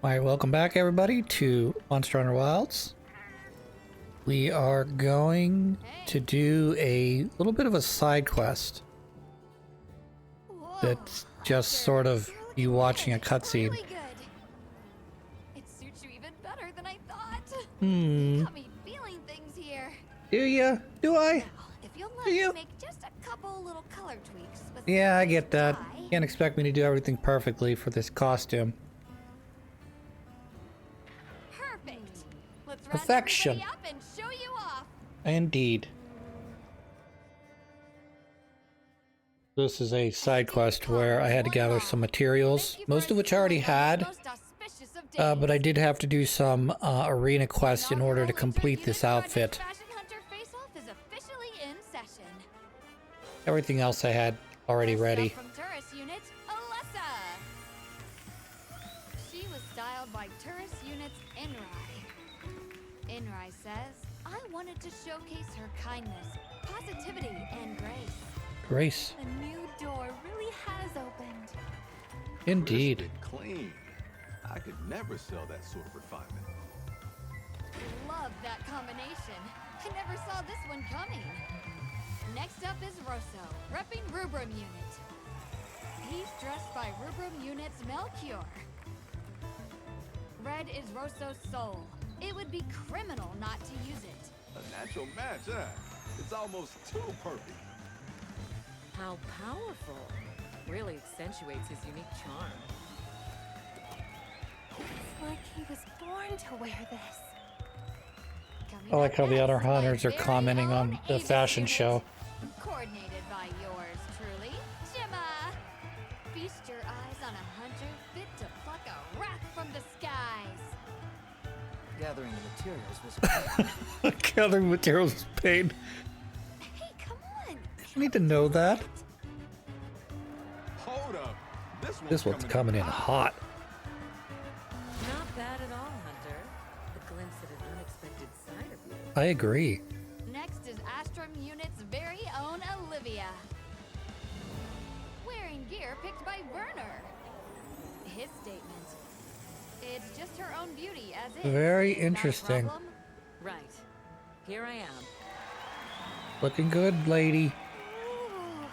Alright, welcome back everybody to Monster Hunter Wilds. We are going to do a little bit of a side quest. That's just sort of you watching a cutscene. Really good. It suits you even better than I thought. Got me feeling things here. Do ya? Do I? Now, if you'll let me make just a couple little color tweaks with Yeah, I get that. dye. Can't expect me to do everything perfectly for this costume. Perfect. Let's round Perfection. everybody up and show you off. Indeed. This is a side quest where I had to gather some materials, most of which I already had, but I did have to do some arena quests in order to complete this outfit. Everything else I had already ready. From tourist unit, Alessa. She was styled by tourist unit's Inrai. Inrai says, I wanted to showcase her kindness, positivity, and grace. Grace. A new door really has opened. Indeed. Crisp and clean. I could never sell that sort of refinement. Love that combination. I never saw this one coming. Next up is Rosso, repping Rubrum Unit. He's dressed by Rubrum Unit's Melchior. Red is Rosso's soul. It would be criminal not to use it. A natural match, huh? It's almost too perfect. How powerful. Really accentuates his unique charm. It's like he was born to wear this. I like how the other hunters are commenting on the fashion show. Coordinated by yours truly, Gemma. Feast your eyes on a hunter fit to pluck a wrath from the skies. Gathering the materials was Gathering materials is pain. Hey, come on. You need to know that. Hold up. This one's coming in hot. Not bad at all, Hunter. A glimpse at an unexpected side of you. I agree. Next is Astrum Unit's very own Olivia. Wearing gear picked by Werner. His statement. It's just her own beauty as is. Very Is that a interesting. problem? Right. Here I am. Looking good, lady. Ooh.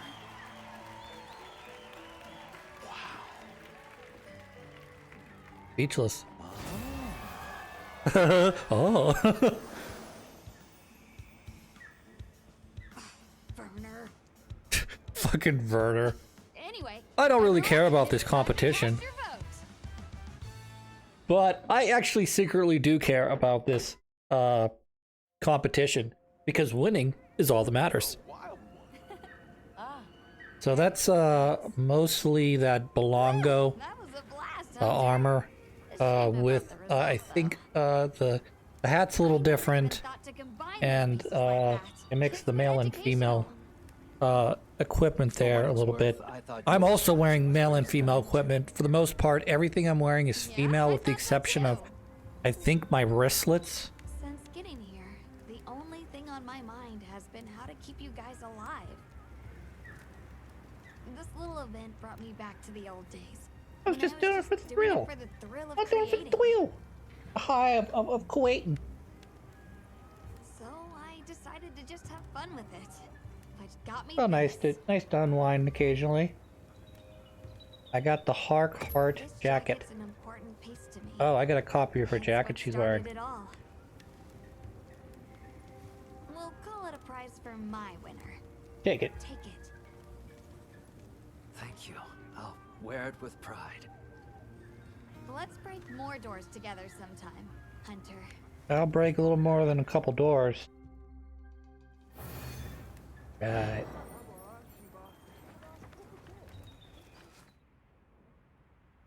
Speechless. Oh. Werner. Fucking Werner. Anyway, I don't really everyone, care about it's this time to competition. cast your vote. But I actually secretly do care about this competition because winning is all that matters. Wild one. Ah, So that's mostly that Belongo that was a blast, Hunter. armor A shame about with the result, I think the hat's a little different, Thought to combine and pieces like that. it makes the Good for male and female equipment there a little bit. I thought I'm also wearing male and female equipment. For the most part, everything I'm wearing is Yeah, female I with the thought so exception of, too. I think, my wristlets. Since getting here, the only thing on my mind has been how to keep you guys alive. This little event brought me back to the old days. I was When just doing it for the thrill. For the thrill of I'm doing it for creating. the thrill. A high of Kuwaiting. So I decided to just have fun with it. Which got me Oh, nice this. to unwind occasionally. I got the Hark Heart This jacket. jacket's an important piece to me. Oh, I got a copy of her It's jacket what she's started wearing. it all. We'll call it a prize for my winner. Take it. Take it. Thank you. I'll wear it with pride. Let's break more doors together sometime, Hunter. I'll break a little more than a couple doors. Right.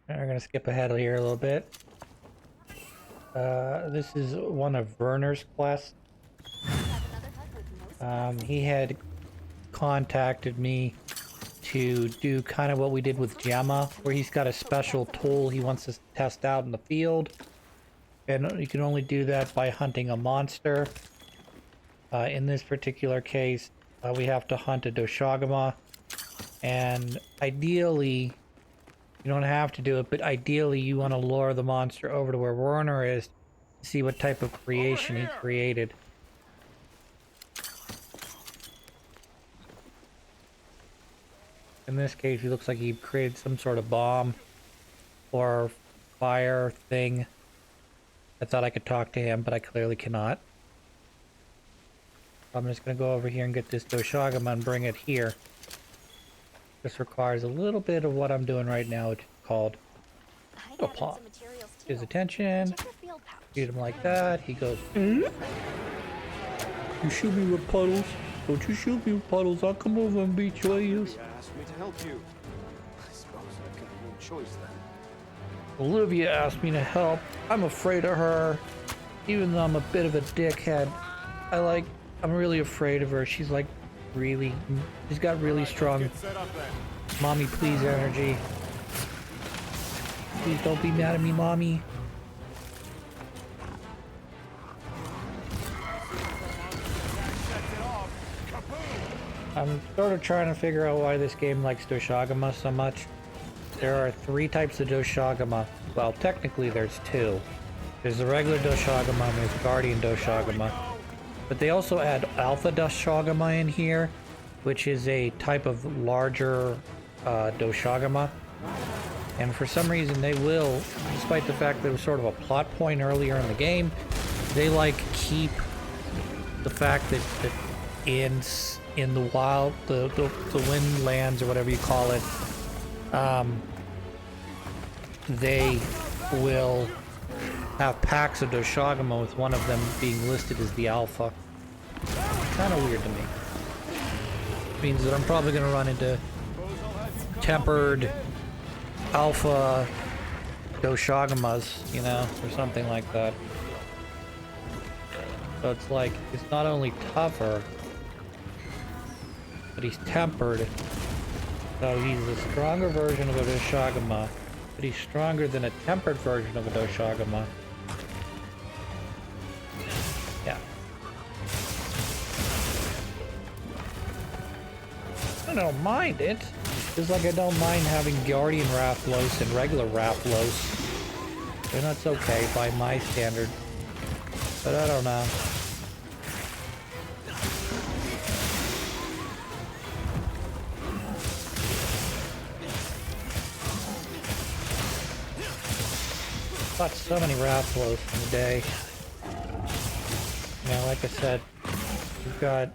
We're gonna skip ahead here a little bit. This is one of Werner's quests. He had contacted me to do kind of what we did with Gemma, where he's got a special tool he wants us to test out in the field. And you can only do that by hunting a monster. In this particular case, we have to hunt a Doshagama. And ideally, You don't have to do it, but ideally you want to lure the monster over to where Werner is to see what type of creation he created. In this case, he looks like he created some sort of bomb or fire thing. I thought I could talk to him, but I clearly cannot. I'm just going to go over here and get this Doshagama and bring it here. This requires a little bit of what I'm doing right now, which is called pop. His attention. Shoot him like that. He goes, You shoot me with puddles. Don't you shoot me with puddles. I'll come over and beat you. You asked me to help you. I suppose I've got no choice then. Olivia asked me to help. I'm afraid of her. Even though I'm a bit of a dickhead. I'm really afraid of her. She's got really strong mommy please energy. Please don't be mad at me, mommy. I'm sort of trying to figure out why this game likes Doshagama so much. There are 3 types of Doshagama. Well, technically there's 2. There's the regular Doshagama and there's Guardian Doshagama. But they also add Alpha Doshagama in here, which is a type of larger Doshagama. And for some reason they will, despite the fact that it was sort of a plot point earlier in the game, they keep the fact that in the wild, the windlands or whatever you call it, they will have packs of Doshagama with one of them being listed as the alpha. Kind of weird to me. Means that I'm probably going to run into tempered alpha Doshagamas, or something like that. So it's not only tougher, but he's tempered. So he's a stronger version of a Doshagama, but he's stronger than a tempered version of a Doshagama. Yeah. I don't mind it. Just like I don't mind having Guardian Rathlos and regular Rathlos. They're not okay by my standard. But I don't know. Fought so many Rathlos in a day. Like I said, you've got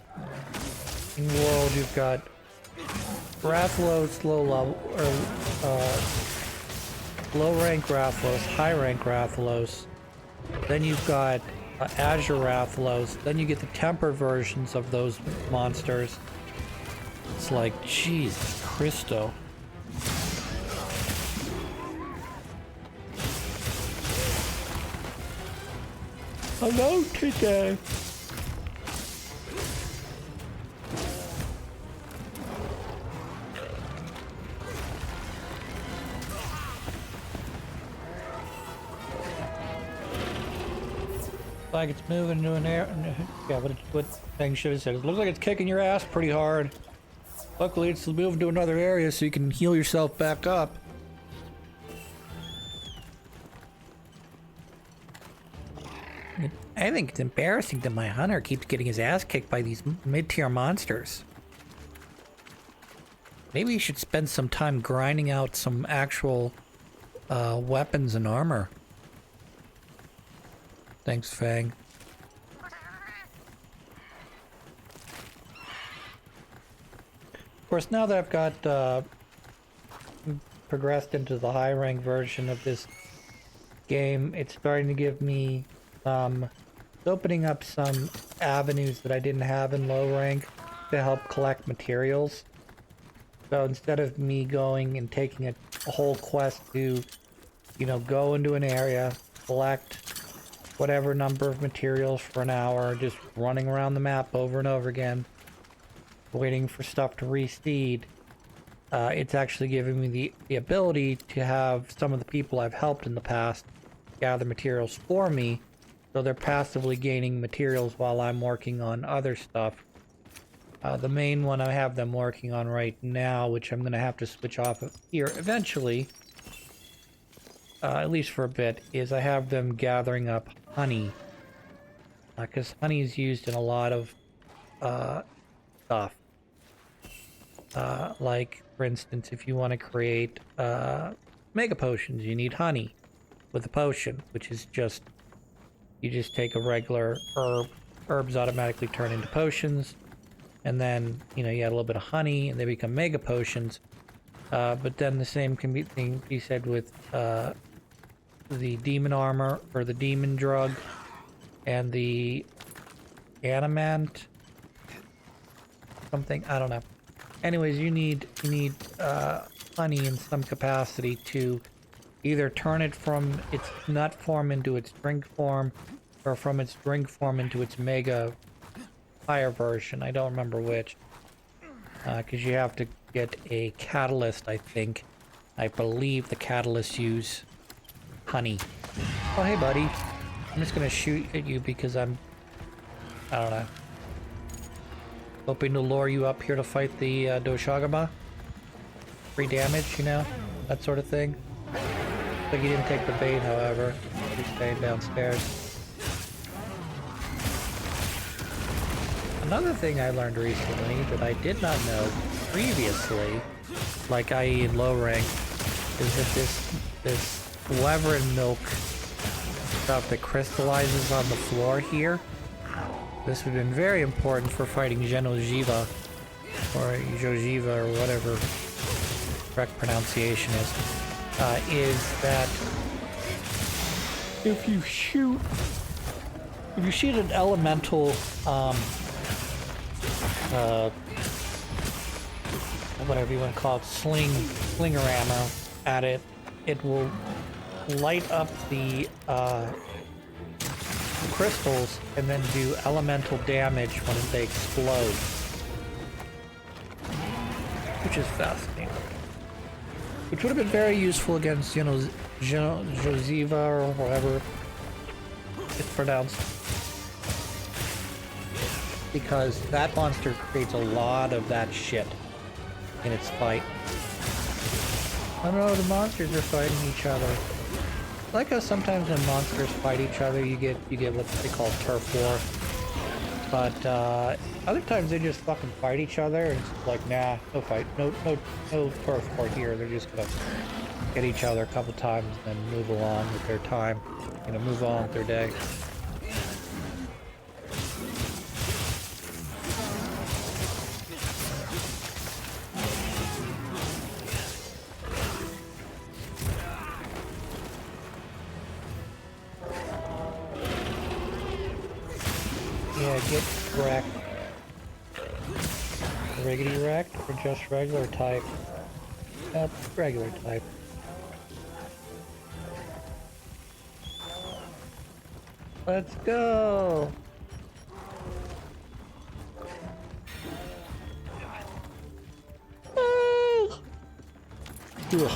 in World, you've got Rathlos, low level or low rank Rathlos, high rank Rathlos. Then you've got Azure Rathlos. Then you get the tempered versions of those monsters. It's like, Jesus Christo. Hello today. Like it's moving into an air. Yeah, what thing should have said? It looks like it's kicking your ass pretty hard. Luckily, it's moving to another area so you can heal yourself back up. I think it's embarrassing that my hunter keeps getting his ass kicked by these mid-tier monsters. Maybe you should spend some time grinding out some actual weapons and armor. Thanks, Fang. Of course, now that I've got progressed into the high rank version of this game, it's starting to give me it's opening up some avenues that I didn't have in low rank to help collect materials. So instead of me going and taking a whole quest to, go into an area, collect whatever number of materials for an hour, just running around the map over and over again, waiting for stuff to reseed, it's actually giving me the ability to have some of the people I've helped in the past gather materials for me. So they're passively gaining materials while I'm working on other stuff. The main one I have them working on right now, which I'm going to have to switch off of here eventually, at least for a bit, is I have them gathering up honey. Because honey is used in a lot of stuff. Like, for instance, if you want to create mega potions, you need honey with a potion, which is just, you just take a regular herb. Herbs automatically turn into potions. And then, you add a little bit of honey and they become mega potions. But then the same can be said with the demon armor or the demon drug and the animant something, I don't know. Anyways, you need honey in some capacity to either turn it from its nut form into its drink form, or from its drink form into its mega higher version. I don't remember which, because you have to get a catalyst, I think. I believe the catalysts use honey. Oh, hey, buddy. I'm just gonna shoot at you because I don't know. Hoping to lure you up here to fight the Doshagama. Free damage, that sort of thing. Like you didn't take the bait, however. You're staying downstairs. Another thing I learned recently that I did not know previously, like i.e. in low rank, is that this Wyvern milk stuff that crystallizes on the floor here, this would have been very important for fighting Genojiva, or Jojiva, or whatever correct pronunciation is that if you shoot an elemental, whatever you want to call it, slinger ammo at it, it will light up the crystals and then do elemental damage when they explode, which is fascinating. Which would have been very useful against, Josiva or whatever it's pronounced, because that monster creates a lot of that shit in its fight. Oh no, the monsters are fighting each other. I like how sometimes when monsters fight each other, you get what they call turf war. But other times they just fucking fight each other, and it's like, nah, no fight, no turf war here. They're just gonna get each other a couple times and then move along with their time, move on with their day. Yeah, get wrecked. Riggedy wrecked or just regular type? Regular type. Let's go! Ugh.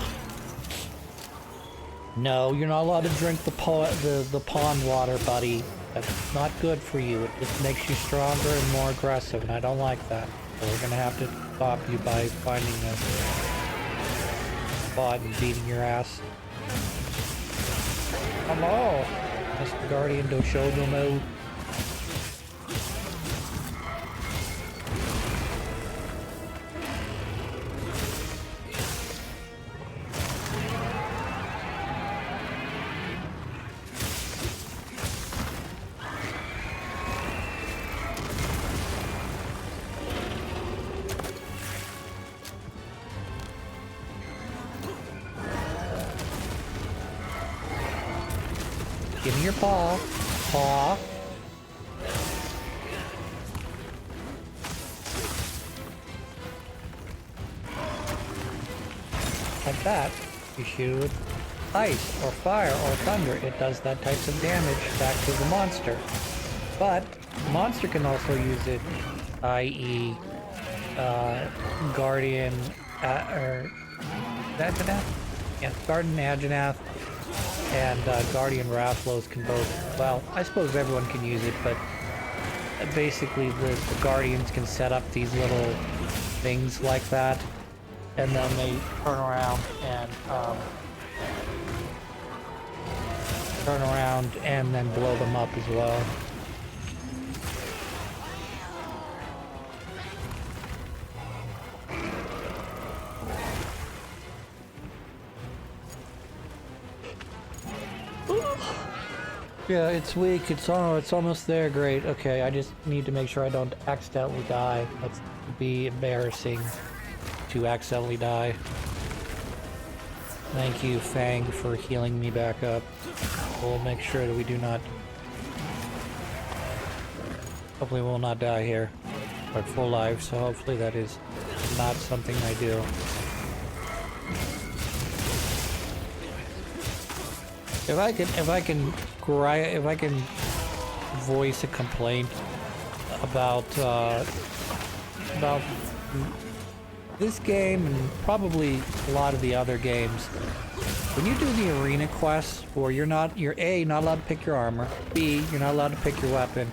No, you're not allowed to drink the pond water, buddy. That's not good for you. It just makes you stronger and more aggressive, and I don't like that. So we're gonna have to stop you by finding a spot and beating your ass. Hello, Mr. Guardian Doshodomo. Give me your paw. Paw. Like that. You shoot with ice or fire or thunder. It does that type of damage back to the monster. But the monster can also use it, i.e. Guardian or Aganath? Yeah, Guardian Aganath and Guardian Rathlos can both, well, I suppose everyone can use it, but basically the Guardians can set up these little things like that, and then they turn around and turn around and then blow them up as well. Yeah, it's weak. It's almost there. Great. Okay, I just need to make sure I don't accidentally die. That's be embarrassing to accidentally die. Thank you, Fang, for healing me back up. We'll make sure that we do not... Hopefully we'll not die here. We're at full life, so hopefully that is not something I do. If I can voice a complaint about this game and probably a lot of the other games, when you do the arena quests where you're A, not allowed to pick your armor, B, you're not allowed to pick your weapon,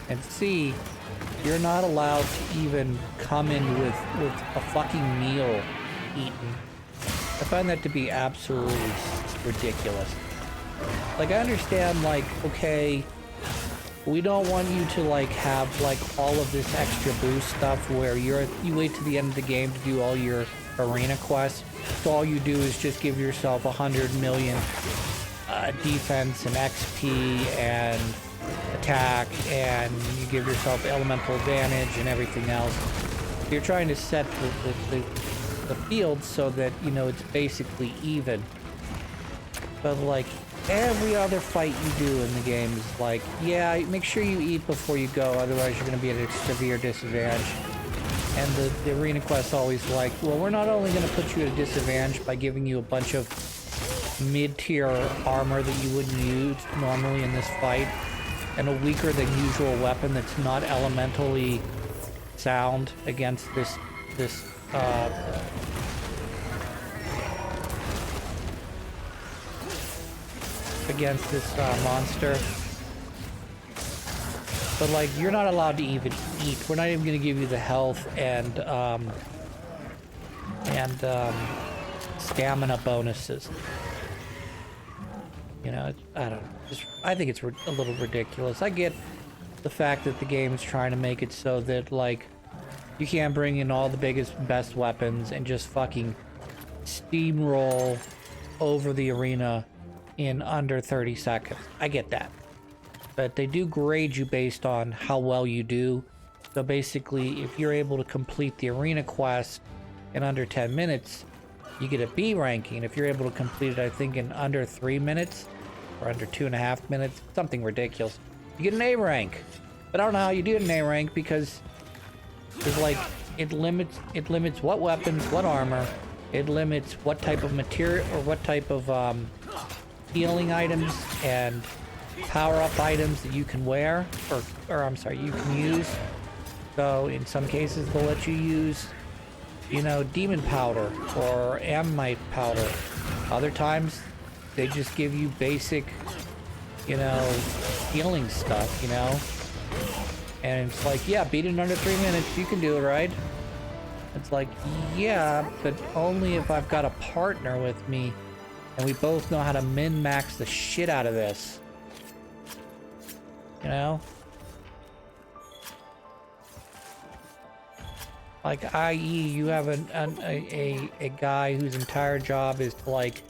and C, you're not allowed to even come in with a fucking meal eaten. I find that to be absolutely ridiculous. Like, I understand, like, okay, we don't want you to, like, have, like, all of this extra boost stuff where you wait to the end of the game to do all your arena quests. So all you do is just give yourself 100 million defense and XP and attack, and you give yourself elemental advantage and everything else. You're trying to set the field so that, you know, it's basically even. But, like, every other fight you do in the game is like, yeah, make sure you eat before you go, otherwise you're going to be at a severe disadvantage. And the arena quest's always like, well, we're not only going to put you at a disadvantage by giving you a bunch of mid-tier armor that you wouldn't use normally in this fight, and a weaker than usual weapon that's not elementally sound against this monster. But, like, you're not allowed to even eat. We're not even going to give you the health and stamina bonuses. You know, I don't know. I think it's a little ridiculous. I get the fact that the game is trying to make it so that, like, you can't bring in all the best weapons and just fucking steamroll over the arena in under 30 seconds. I get that. But they do grade you based on how well you do. So basically, if you're able to complete the arena quest in under 10 minutes, you get a B ranking. If you're able to complete it, I think, in under 3 minutes, or under 2.5 minutes, something ridiculous, you get an A rank. But I don't know how you do an A rank, because there's, like, it limits what weapons, what armor, it limits what type of material, or what type of healing items and power-up items that you can wear, or I'm sorry, you can use. So in some cases they'll let you use, you know, demon powder or ammonite powder. Other times they just give you basic, you know, healing stuff, you know. And it's like, yeah, beat it in under 3 minutes, you can do it, right? It's like, yeah, but only if I've got a partner with me and we both know how to min-max the shit out of this. You know? Like, i.e., you have a guy whose entire job is to, like,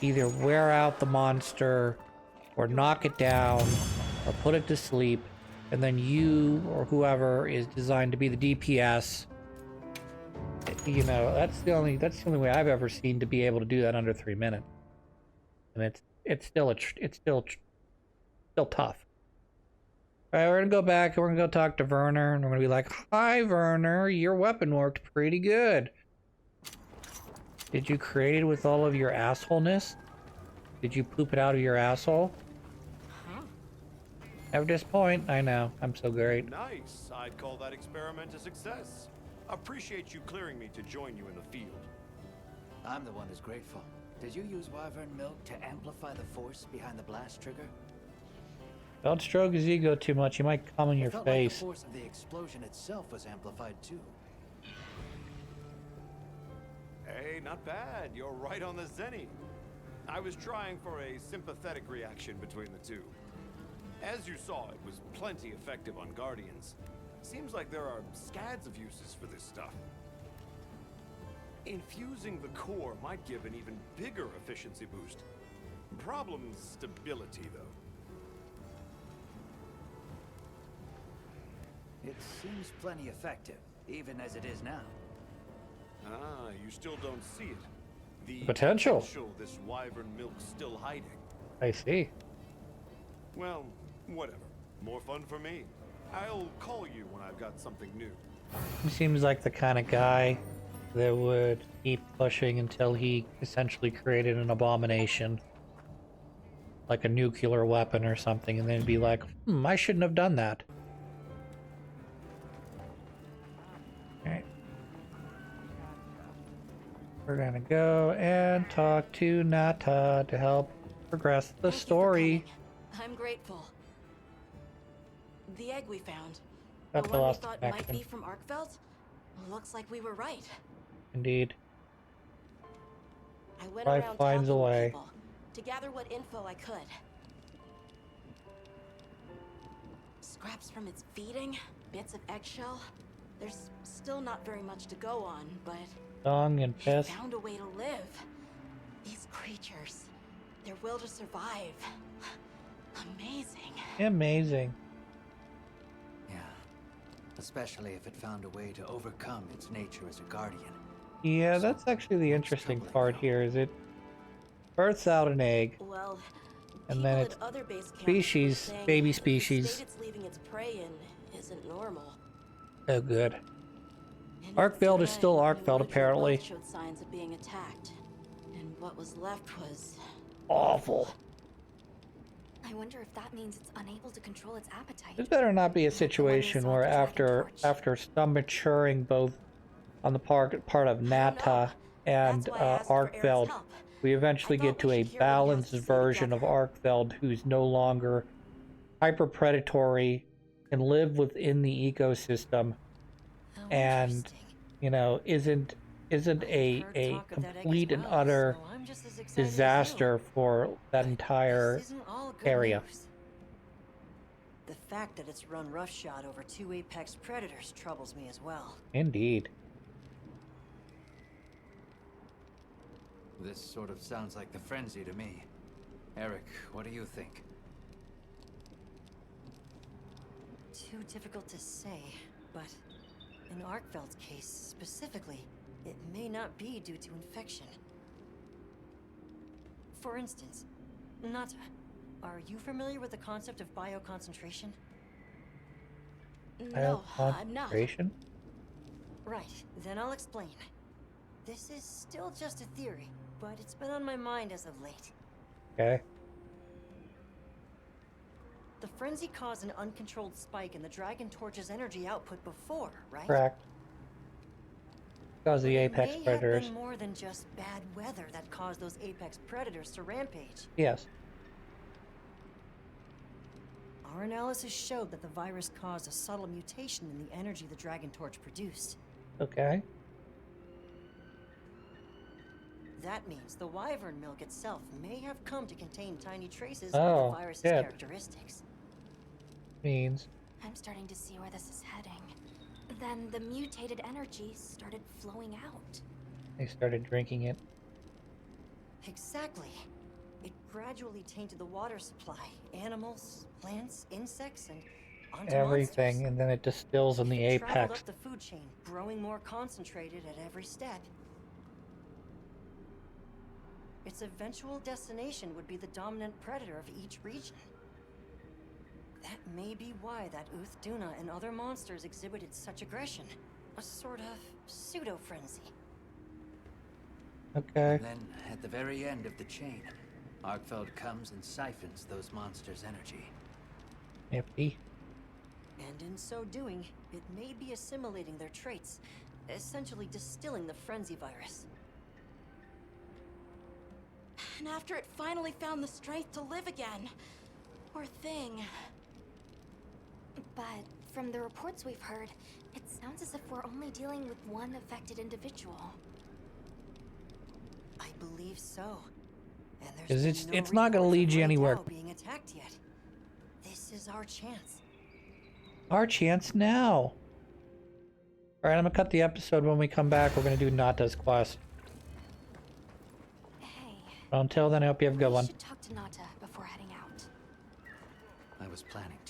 either wear out the monster or knock it down or put it to sleep, and then you or whoever is designed to be the DPS. You know, that's the only way I've ever seen to be able to do that under 3 minutes. And it's still tough. Alright, we're gonna go back and we're gonna go talk to Werner, and we're gonna be like, hi Werner, your weapon worked pretty good. Did you create it with all of your assholeness? Did you poop it out of your asshole? Huh? At this point, I know, I'm so great. Nice. I'd call that experiment a success. Appreciate you clearing me to join you in the field. I'm the one who's grateful. Did you use wyvern milk to amplify the force behind the blast trigger? Don't stroke his ego too much, he might come in your Felt face. like the force of the explosion itself was amplified too. Hey, not bad. You're right on the zenny. I was trying for a sympathetic reaction between the two. As you saw, it was plenty effective on Guardians. Seems like there are scads of uses for this stuff. Infusing the core might give an even bigger efficiency boost. Problem stability, though. It seems plenty effective, even as it is now. Ah, you still don't see it. The Potential this wyvern milk's still hiding. I see. Well, whatever. More fun for me. I'll call you when I've got something new. He seems like the kind of guy that would keep pushing until he essentially created an abomination. Like a nuclear weapon or something, and then be like, I shouldn't have done that. Alright. We're gonna go and talk to Nata to help progress the Thank you for story. coming. I'm grateful. The egg we found, Got the the one we lost thought might connection. be from Arkfeld, looks like we were right. Indeed. I went Life around finds a talking with way. people to gather what info I could. Scraps from its feeding, bits of eggshell. There's still not very much to go on, but Song and they piss. found a way to live. These creatures, their will to survive. Amazing. Amazing. Yeah. Especially if it found a way to overcome its nature as a guardian. Yeah, that's actually the interesting part here, is it births out an egg, Well, and then people its at other base camps species, were saying baby the species. state it's leaving its prey in isn't normal. Oh, good. And Arkfeld is Duna still and Arkfeld, Nuudra apparently. both showed signs of being attacked, and what was left was Awful. I wonder if that means it's unable to control its appetite. This better not be a Like the one we situation saw where at the Dragon Torch. after some maturing both on the part of Nata and That's why I asked for Eric's Arkfeld, help. we eventually I get thought to we a should hear what he has balanced to say version of together. Arkfeld who's no longer hyper predatory, can live within the ecosystem, How and interesting. isn't I've a heard talk of that egg as complete and well, utter so I'm just as excited as you. disaster for that entire This isn't all good area. news. The fact that it's run roughshod over 2 apex predators troubles me as well. Indeed. This sort of sounds like the frenzy to me. Eric, what do you think? Too difficult to say, but in Arkfeld's case specifically, it may not be due to infection. For instance, Nata, are you familiar with the concept of bioconcentration? No, I'm not. Concentration? Right, then I'll explain. This is still just a theory, but it's been on my mind as of late. Okay. The frenzy caused an uncontrolled spike in the Dragon Torch's energy output before, right? Correct. Because the It apex may predators. have been more than just bad weather that caused those apex predators to rampage. Yes. Our analysis showed that the virus caused a subtle mutation in the energy the Dragon Torch produced. Okay. That means the wyvern milk itself may have come to contain tiny traces Oh, of the virus's shit. characteristics. Means. I'm starting to see where this is heading. Then the mutated energy started flowing out. They started drinking it. Exactly. It gradually tainted the water supply, animals, plants, insects, and onto Everything, monsters. and then it distills in the It traveled apex. up the food chain, growing more concentrated at every step. Its eventual destination would be the dominant predator of each region. That may be why that Duna and other monsters exhibited such aggression. A sort of pseudo-frenzy. Okay. And then, at the very end of the chain, Arkfeld comes and siphons those monsters' energy. Nifty. And in so doing, it may be assimilating their traits, essentially distilling the frenzy virus. And after it finally found the strength to live again, poor thing. But from the reports we've heard, it sounds as if we're only dealing with one affected individual. I believe so. And there's 'Cause been it's not gonna report lead of you Lake anywhere. Al being attacked yet. This is our chance. Our chance now. Alright, I'm gonna cut the episode. When we come back, we're gonna do Nata's quest. Hey, But until then, I hope you have a good we one. should talk to Nata before heading out. I was planning to.